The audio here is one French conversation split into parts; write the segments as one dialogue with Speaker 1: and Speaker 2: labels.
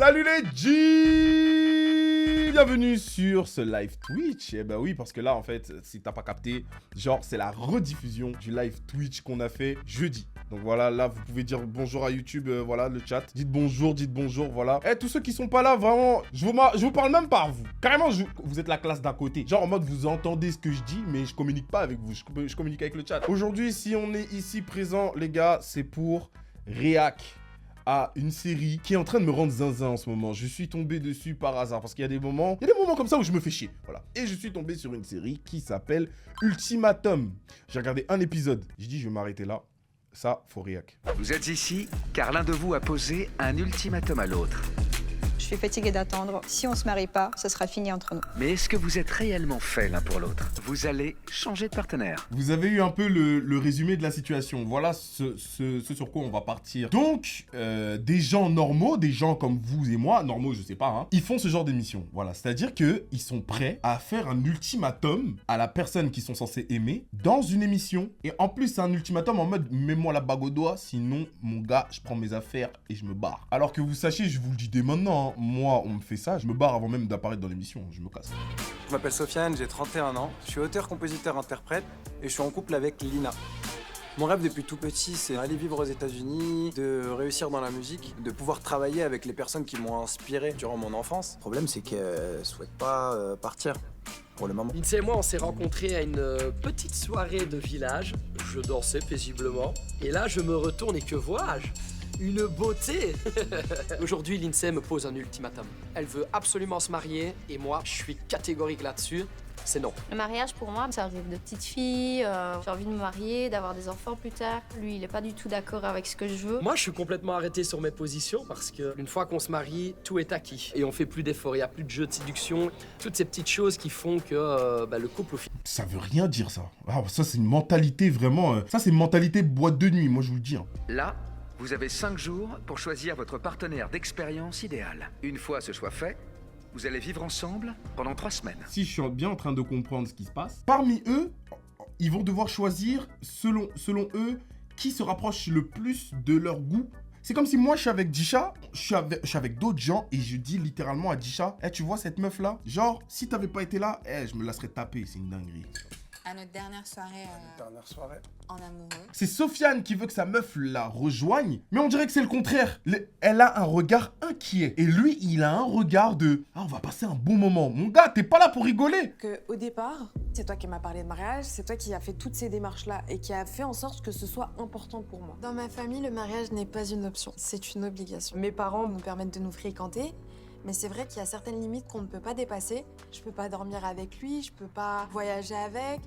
Speaker 1: Salut les G! Bienvenue sur ce live Twitch. Eh ben oui, parce que là, en fait, si t'as pas capté, genre, c'est la rediffusion du live Twitch qu'on a fait jeudi. Donc voilà, là, vous pouvez dire bonjour à YouTube, voilà, le chat. Dites bonjour, voilà. Eh, tous ceux qui sont pas là, vraiment, je vous parle même pas à vous. Carrément, vous êtes la classe d'à côté. Genre, en mode, vous entendez ce que je dis, mais je communique pas avec vous. Je communique avec le chat. Aujourd'hui, si on est ici présent, les gars, c'est pour Réac à une série qui est en train de me rendre zinzin en ce moment. Je suis tombé dessus par hasard parce qu'il y a des moments comme ça où je me fais chier, voilà. Et je suis tombé sur une série qui s'appelle Ultimatum. J'ai regardé un épisode, j'ai dit je vais m'arrêter là. Ça, faut Réac.
Speaker 2: Vous êtes ici car l'un de vous a posé un ultimatum à l'autre.
Speaker 3: Je suis fatiguée d'attendre. Si on se marie pas, ce sera fini entre nous.
Speaker 2: Mais est-ce que vous êtes réellement faits l'un pour l'autre? Vous allez changer de partenaire.
Speaker 1: Vous avez eu un peu le résumé de la situation. Voilà ce sur quoi on va partir. Donc, des gens normaux, des gens comme vous et moi, normaux je sais pas, hein, ils font ce genre d'émission. Voilà, c'est-à-dire qu'ils sont prêts à faire un ultimatum à la personne qu'ils sont censés aimer dans une émission. Et en plus, c'est un ultimatum en mode mets-moi la bague au doigt, sinon mon gars, je prends mes affaires et je me barre. Alors que vous sachiez, je vous le dis dès maintenant, hein, moi, on me fait ça, je me barre avant même d'apparaître dans l'émission, je me casse.
Speaker 4: Je m'appelle Sofiane, j'ai 31 ans, je suis auteur, compositeur, interprète et je suis en couple avec Lina. Mon rêve depuis tout petit, c'est d'aller vivre aux États-Unis, de réussir dans la musique, de pouvoir travailler avec les personnes qui m'ont inspiré durant mon enfance. Le problème, c'est qu'elle ne souhaite pas partir pour le moment.
Speaker 5: Lindsay et moi, on s'est rencontrés à une petite soirée de village. Je dansais paisiblement. Et là, je me retourne et que vois-je? Une beauté. Aujourd'hui, Lindsay me pose un ultimatum. Elle veut absolument se marier et moi, je suis catégorique là-dessus. C'est non.
Speaker 6: Le mariage, pour moi, c'est un rêve de petite fille. J'ai envie de me marier, d'avoir des enfants plus tard. Lui, il est pas du tout d'accord avec ce que je veux.
Speaker 5: Moi, je suis complètement arrêté sur mes positions parce que une fois qu'on se marie, tout est acquis. Et on fait plus d'efforts, il n'y a plus de jeu de séduction. Toutes ces petites choses qui font que le couple...
Speaker 1: Ça veut rien dire, ça. Ah, ça, c'est une mentalité vraiment... ça, c'est une mentalité boîte de nuit, moi, je vous le dis. Hein.
Speaker 2: Là, vous avez 5 jours pour choisir votre partenaire d'expérience idéal. Une fois ce choix fait, vous allez vivre ensemble pendant 3 semaines.
Speaker 1: Si je suis bien en train de comprendre ce qui se passe, parmi eux, ils vont devoir choisir, selon eux, qui se rapproche le plus de leur goût. C'est comme si moi, je suis avec Disha, je suis avec d'autres gens et je dis littéralement à Disha, hey, tu vois cette meuf-là? Genre, si t'avais pas été là, je me la serais tapée, c'est une dinguerie.
Speaker 7: À notre dernière soirée en amoureux.
Speaker 1: C'est Sofiane qui veut que sa meuf la rejoigne, mais on dirait que c'est le contraire. Elle a un regard inquiet. Et lui, il a un regard de « Ah, on va passer un bon moment. Mon gars, t'es pas là pour rigoler !»
Speaker 8: Au départ, c'est toi qui m'as parlé de mariage, c'est toi qui as fait toutes ces démarches-là et qui a fait en sorte que ce soit important pour moi.
Speaker 9: Dans ma famille, le mariage n'est pas une option, c'est une obligation. Mes parents nous permettent de nous fréquenter, mais c'est vrai qu'il y a certaines limites qu'on ne peut pas dépasser. Je peux pas dormir avec lui, je peux pas voyager avec.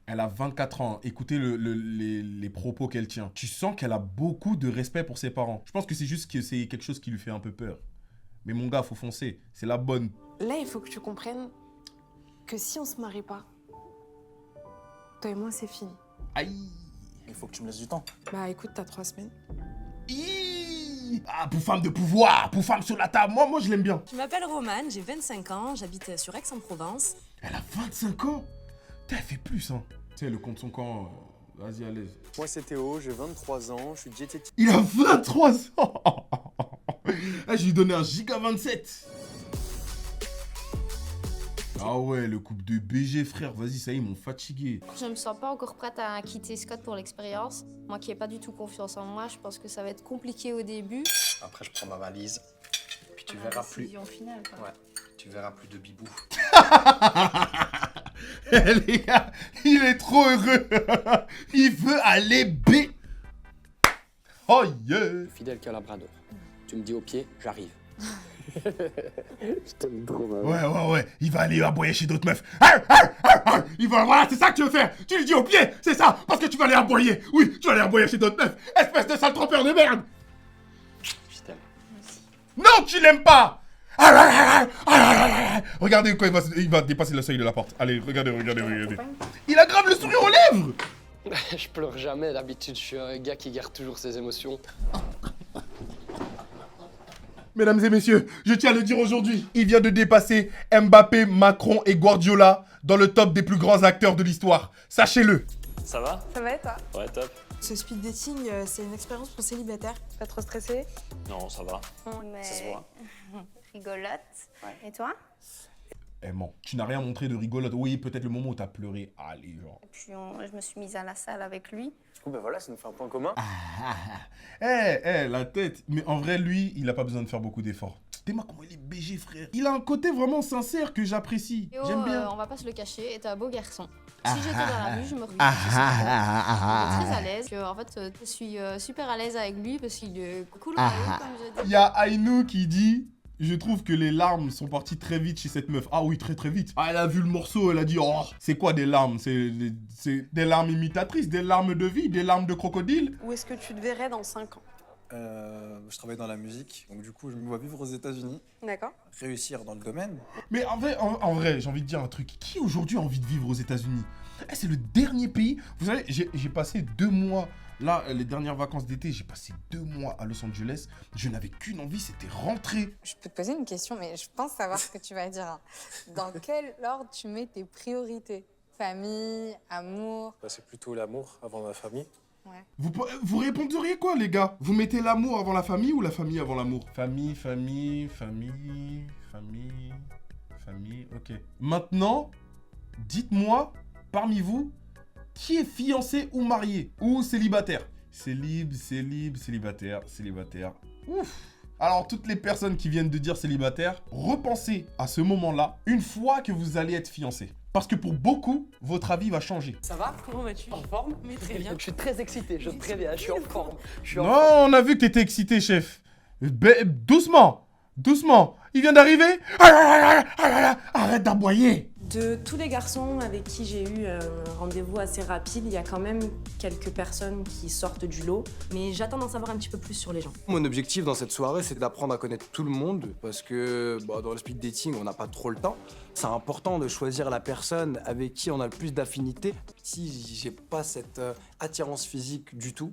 Speaker 1: Elle a 24 ans. Écoutez les propos qu'elle tient. Tu sens qu'elle a beaucoup de respect pour ses parents. Je pense que c'est juste que c'est quelque chose qui lui fait un peu peur. Mais mon gars, faut foncer. C'est la bonne.
Speaker 8: Là, il faut que tu comprennes que si on se marie pas, toi et moi, c'est fini.
Speaker 1: Aïe.
Speaker 4: Il faut que tu me laisses du temps.
Speaker 8: Bah écoute, t'as 3 semaines.
Speaker 1: Ah, pour femme de pouvoir, pour femme sur la table. Moi, je l'aime bien.
Speaker 10: Je m'appelle Romane, j'ai 25 ans, j'habite sur Aix-en-Provence.
Speaker 1: Elle a 25 ans. T'as fait plus, hein. Tu sais, le compte son camp, vas-y, à l'aise.
Speaker 4: Moi, c'est Théo, j'ai 23 ans, je suis diététicien.
Speaker 1: Il a 23 ans. Ah, je lui donnais un giga 27. Ah ouais, le couple de BG, frère, vas-y, ça y est, ils m'ont fatigué.
Speaker 6: Je me sens pas encore prête à quitter Scott pour l'expérience. Moi qui ai pas du tout confiance en moi, je pense que ça va être compliqué au début.
Speaker 4: Après, je prends ma valise, puis tu verras plus.
Speaker 6: Finale, quoi.
Speaker 4: Ouais, tu verras plus de bibou.
Speaker 1: Les gars, il est trop heureux. Il veut aller B. Oh yeah.
Speaker 5: Fidèle qu'un labrador. Tu me dis au pied, j'arrive.
Speaker 4: Je t'aime trop,
Speaker 1: Ouais. Il va aller aboyer chez d'autres meufs. Voilà, c'est ça que tu veux faire. Tu lui dis au pied, c'est ça. Parce que tu vas aller aboyer. Oui, tu vas aller aboyer chez d'autres meufs. Espèce de sale trompeur de merde.
Speaker 4: Je t'aime.
Speaker 1: Non, tu l'aimes pas. Regardez quand il va dépasser le seuil de la porte. Allez, regardez. Il a grave le sourire aux lèvres.
Speaker 5: Je pleure jamais, d'habitude, je suis un gars qui garde toujours ses émotions.
Speaker 1: Mesdames et messieurs, je tiens à le dire aujourd'hui, il vient de dépasser Mbappé, Macron et Guardiola dans le top des plus grands acteurs de l'histoire. Sachez-le.
Speaker 11: Ça va?
Speaker 8: Ça va et toi?
Speaker 11: Ouais, top.
Speaker 9: Ce speed dating, c'est une expérience pour célibataires.
Speaker 3: Pas trop stressé?
Speaker 11: Non, ça va.
Speaker 6: Mais...
Speaker 11: Ça se voit.
Speaker 6: rigolote.
Speaker 11: Ouais.
Speaker 6: Et toi?
Speaker 1: Eh man, tu n'as rien montré de rigolote. Oui, peut-être le moment où t'as pleuré. Allez, genre.
Speaker 6: Et puis je me suis mise à la salle avec lui.
Speaker 4: Du coup, ben voilà, ça nous fait un point commun.
Speaker 1: La tête. Mais en vrai, lui, il a pas besoin de faire beaucoup d'efforts. T'es-moi comment il est BG, frère. Il a un côté vraiment sincère que j'apprécie.
Speaker 6: Théo,
Speaker 1: J'aime bien.
Speaker 6: on va pas se le cacher, est un beau garçon. Si j'étais dans la rue, je me reviendrais. Il est très à l'aise. En fait, je suis super à l'aise avec lui parce qu'il est cool, comme je dis.
Speaker 1: Il y a Aïnou qui dit... Je trouve que les larmes sont parties très vite chez cette meuf. Ah oui, très très vite. Ah, elle a vu le morceau, elle a dit, oh, c'est quoi des larmes? C'est des larmes imitatrices, des larmes de vie, des larmes de crocodile.
Speaker 8: Où est-ce que tu te verrais dans 5 ans?
Speaker 4: Je travaille dans la musique, donc du coup, je me vois vivre aux États-Unis,
Speaker 8: D'accord.
Speaker 4: réussir dans le domaine.
Speaker 1: Mais en vrai, j'ai envie de dire un truc. Qui aujourd'hui a envie de vivre aux États-Unis? C'est le dernier pays. Vous savez, j'ai passé 2 mois... Là, les dernières vacances d'été, j'ai passé 2 mois à Los Angeles. Je n'avais qu'une envie, c'était rentrer.
Speaker 7: Je peux te poser une question, mais je pense savoir ce que tu vas dire. Hein. Dans quel ordre tu mets tes priorités? Famille, amour?
Speaker 11: Bah, c'est plutôt l'amour avant la famille.
Speaker 7: Ouais.
Speaker 1: Vous réponderiez quoi, les gars? Vous mettez l'amour avant la famille ou la famille avant l'amour? Famille, ok. Maintenant, dites-moi, parmi vous, qui est fiancé ou marié? Ou célibataire? Célibataire. Ouf. Alors, toutes les personnes qui viennent de dire célibataire, repensez à ce moment-là, une fois que vous allez être fiancé. Parce que pour beaucoup, votre avis va changer.
Speaker 5: Ça va? Comment vas-tu? En forme?
Speaker 9: Mais très bien.
Speaker 5: Je suis très excité, je te préviens, je suis en forme.
Speaker 1: Non, on a vu que t'étais excité, chef. Doucement. Il vient d'arriver. Arrête d'aboyer.
Speaker 10: De tous les garçons avec qui j'ai eu un rendez-vous assez rapide, il y a quand même quelques personnes qui sortent du lot. Mais j'attends d'en savoir un petit peu plus sur les gens.
Speaker 4: Mon objectif dans cette soirée, c'est d'apprendre à connaître tout le monde, parce que dans le speed dating, on n'a pas trop le temps. C'est important de choisir la personne avec qui on a le plus d'affinité. Si j'ai pas cette attirance physique du tout,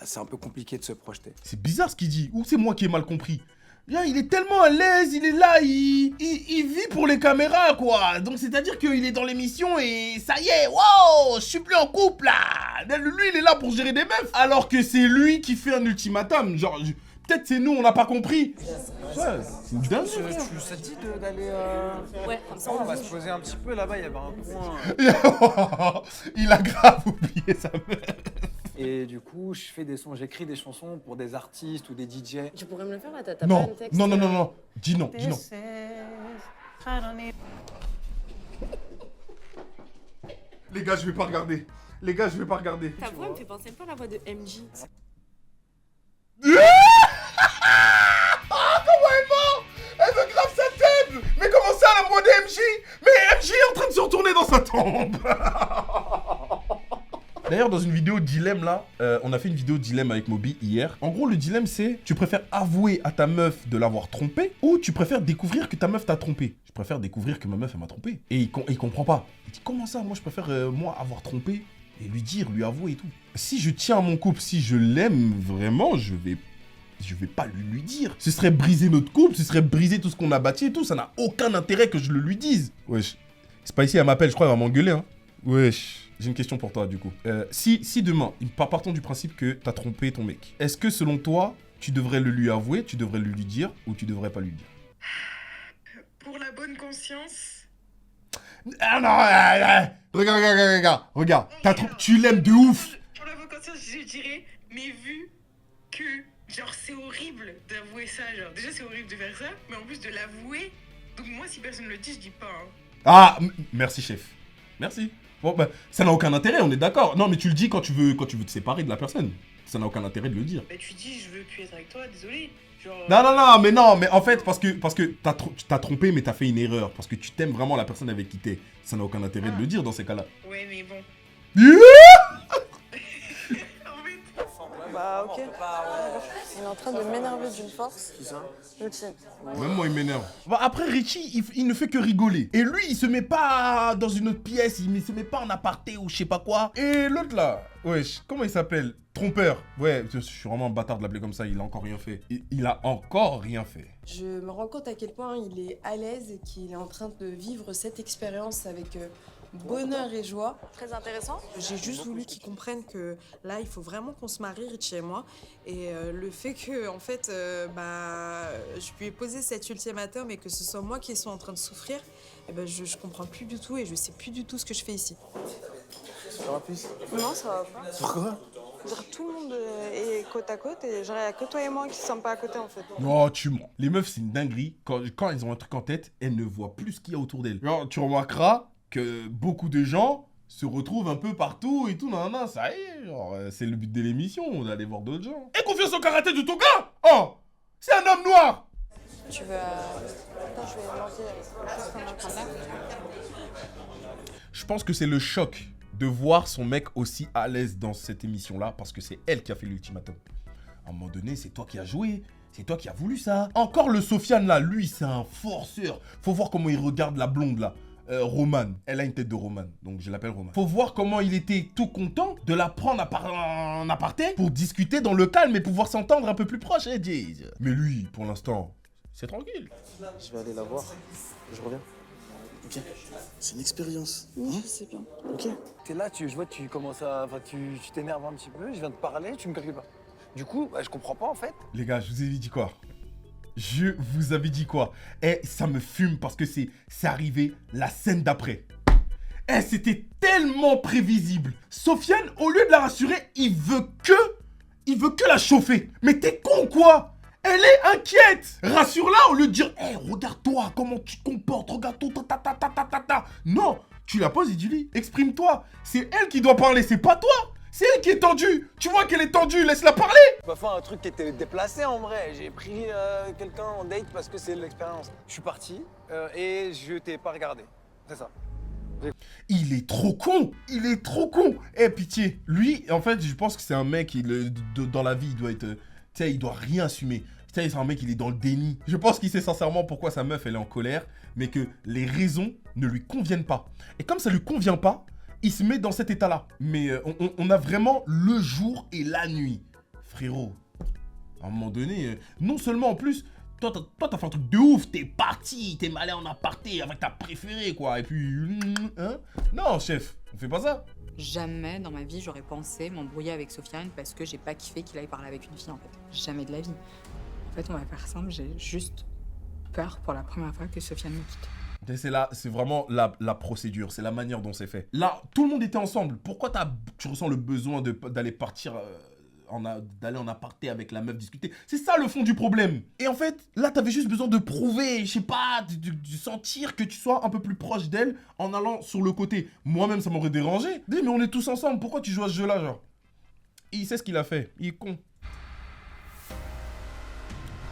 Speaker 4: c'est un peu compliqué de se projeter.
Speaker 1: C'est bizarre ce qu'il dit. Ou c'est moi qui ai mal compris? Là, il est tellement à l'aise, il est là, il vit pour les caméras, quoi. Donc, c'est-à-dire qu'il est dans l'émission et ça y est, wow, je suis plus en couple, là. Lui, il est là pour gérer des meufs. Alors que c'est lui qui fait un ultimatum. Genre, peut-être c'est nous, on n'a pas compris. Ouais, c'est dingue.
Speaker 4: Ça te dit d'aller...
Speaker 10: Ouais, comme ça
Speaker 4: on va se poser un petit peu, là-bas, il y avait un point...
Speaker 1: Il a grave oublié sa meuf.
Speaker 4: Et du coup, j'écris des chansons pour des artistes ou des DJ.
Speaker 10: Tu pourrais me le faire là, t'as pas
Speaker 1: Non,
Speaker 10: un texte
Speaker 1: non. Dis non. Les gars, je vais pas regarder.
Speaker 10: Ta voix me fait penser un peu à la voix de MJ.
Speaker 1: Comment elle ment? Elle veut grave sa tête. Mais comment ça, la voix de MJ? Mais MJ est en train de se retourner dans sa tombe. D'ailleurs, dans une vidéo dilemme là, on a fait une vidéo dilemme avec Moby hier. En gros, le dilemme c'est, tu préfères avouer à ta meuf de l'avoir trompé ou tu préfères découvrir que ta meuf t'a trompé? Je préfère découvrir que ma meuf elle m'a trompé. Et il comprend pas. Il dit comment ça? Moi je préfère moi avoir trompé et lui avouer et tout. Si je tiens à mon couple, si je l'aime vraiment, je vais pas lui dire. Ce serait briser notre couple, ce serait briser tout ce qu'on a bâti et tout. Ça n'a aucun intérêt que je le lui dise. Wesh. C'est pas ici, elle m'appelle, je crois, elle va m'engueuler, hein. Wesh. J'ai une question pour toi, du coup. Si demain, partons du principe que t'as trompé ton mec, est-ce que, selon toi, tu devrais le lui avouer, tu devrais le lui dire, ou tu devrais pas lui dire?
Speaker 9: Pour la bonne conscience.
Speaker 1: Ah non, regarde. Tu l'aimes de ouf.
Speaker 9: Pour la bonne conscience, je dirais, mais vu que, genre, c'est horrible d'avouer ça, genre, déjà c'est horrible de faire ça, mais en plus de l'avouer, donc moi, si personne ne le dit, je dis pas, hein.
Speaker 1: Ah, merci, chef. Merci. Bon, bah, ça n'a aucun intérêt, on est d'accord. Non, mais tu le dis quand tu veux te séparer de la personne. Ça n'a aucun intérêt de le dire.
Speaker 9: Bah, tu dis, je veux plus être avec toi, désolé. Genre...
Speaker 1: Non, mais en fait, parce que t'as trompé, mais t'as fait une erreur. Parce que tu t'aimes vraiment la personne avec qui t'es. Ça n'a aucun intérêt de le dire dans ces cas-là.
Speaker 9: Ouais, mais bon.
Speaker 8: Bah, ok. Il est en train de m'énerver d'une force.
Speaker 4: Qui ça?
Speaker 8: Richie.
Speaker 1: Même moi, il m'énerve. Bah, après, Richie, il ne fait que rigoler. Et lui, il se met pas dans une autre pièce, il se met pas en aparté ou je sais pas quoi. Et l'autre là, wesh, comment il s'appelle? Trompeur. Ouais, je suis vraiment un bâtard de l'appeler comme ça, il a encore rien fait. Il a encore rien fait.
Speaker 9: Je me rends compte à quel point il est à l'aise et qu'il est en train de vivre cette expérience avec
Speaker 8: bonheur et joie.
Speaker 9: Très intéressant.
Speaker 8: J'ai juste voulu qu'ils comprennent que là, il faut vraiment qu'on se marie, Richie et moi. Et le fait que, en fait, je lui ai posé cet ultimatum et que ce soit moi qui sois en train de souffrir, je comprends plus du tout et je sais plus du tout ce que je fais ici.
Speaker 4: Ça va plus?
Speaker 8: Non, ça va pas.
Speaker 4: Pourquoi?
Speaker 8: Tout le monde est côte à côte et genre, il n'y a que toi et moi qui ne sommes pas à côté en fait.
Speaker 1: Oh, tu mens. Les meufs, c'est une dinguerie. Quand elles ont un truc en tête, elles ne voient plus ce qu'il y a autour d'elles. Genre, tu remarqueras que beaucoup de gens se retrouvent un peu partout et tout. Non, non, ça y est. Genre, c'est le but de l'émission, d'aller voir d'autres gens. Et confiance au karaté de ton gars. Oh, c'est un homme noir.
Speaker 7: Tu veux... Attends, je vais lancer juste pendant qu'on a.
Speaker 1: Je pense que c'est le choc de voir son mec aussi à l'aise dans cette émission-là parce que c'est elle qui a fait l'ultimatum. À un moment donné, c'est toi qui as joué. C'est toi qui as voulu ça. Encore le Sofiane là, lui, c'est un forceur. Faut voir comment il regarde la blonde là. Romane. Elle a une tête de Romane, donc je l'appelle Romane. Faut voir comment il était tout content de la prendre en aparté pour discuter dans le calme et pouvoir s'entendre un peu plus proche, hein, Jay. Mais lui, pour l'instant, c'est tranquille.
Speaker 4: Je vais aller la voir. Je reviens.
Speaker 12: Ok, c'est une expérience.
Speaker 8: Oui, je sais bien.
Speaker 12: Ok.
Speaker 4: T'es là, je vois, tu commences à... Enfin, tu t'énerves un petit peu, je viens de parler, tu me calcules pas. Du coup, je comprends pas en fait.
Speaker 1: Les gars, je vous ai dit quoi? Je vous avais dit quoi? Et ça me fume parce que c'est arrivé la scène d'après. Et c'était tellement prévisible. Sofiane, au lieu de la rassurer, il veut que la chauffer. Mais t'es con quoi? Elle est inquiète. Rassure-la au lieu de dire hey, regarde-toi, comment tu te comportes, regarde-toi, ta. Non, tu la poses et dis-lui, exprime-toi. C'est elle qui doit parler, c'est pas toi. C'est elle qui est tendue. Tu vois qu'elle est tendue, laisse-la parler.
Speaker 4: On va faire un truc qui était déplacé en vrai. J'ai pris quelqu'un en date parce que c'est l'expérience. Je suis parti et je t'ai pas regardé. C'est ça.
Speaker 1: Il est trop con. Il est trop con. Eh, pitié. Lui, en fait, je pense que c'est un mec, dans la vie, il doit être... Tu sais, il doit rien assumer. Tu sais, c'est un mec, il est dans le déni. Je pense qu'il sait sincèrement pourquoi sa meuf, elle est en colère, mais que les raisons ne lui conviennent pas. Et comme ça lui convient pas, il se met dans cet état-là. Mais on a vraiment le jour et la nuit. Frérot, à un moment donné, non seulement en plus, toi, t'as fait un truc de ouf, t'es parti, t'es allé en aparté avec ta préférée, quoi. Et puis, hein? Non, chef, on fait pas ça.
Speaker 13: Jamais dans ma vie j'aurais pensé m'embrouiller avec Sofiane parce que j'ai pas kiffé qu'il aille parler avec une fille en fait. Jamais de la vie. En fait, on va faire simple, j'ai juste peur pour la première fois que Sofiane me quitte.
Speaker 1: C'est vraiment la procédure, c'est la manière dont c'est fait. Là, tout le monde était ensemble. Pourquoi tu ressens le besoin d'aller partir, d'aller en aparté avec la meuf discuter? C'est ça le fond du problème. Et en fait, là, t'avais juste besoin de prouver, je sais pas, de sentir que tu sois un peu plus proche d'elle en allant sur le côté. Moi-même, ça m'aurait dérangé. Dis, mais on est tous ensemble, pourquoi tu joues à ce jeu-là, genre? Et il sait ce qu'il a fait, il est con.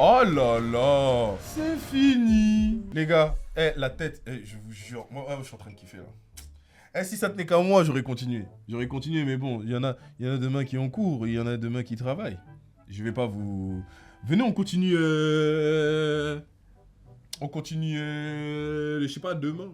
Speaker 1: Oh là là, c'est fini. Les gars, la tête, je vous jure, moi je suis en train de kiffer là. Si ça tenait qu'à moi, j'aurais continué. J'aurais continué, mais bon, il y en a demain qui ont cours, il y en a demain qui travaillent. Je vais pas vous... Venez, on continue... je sais pas, demain.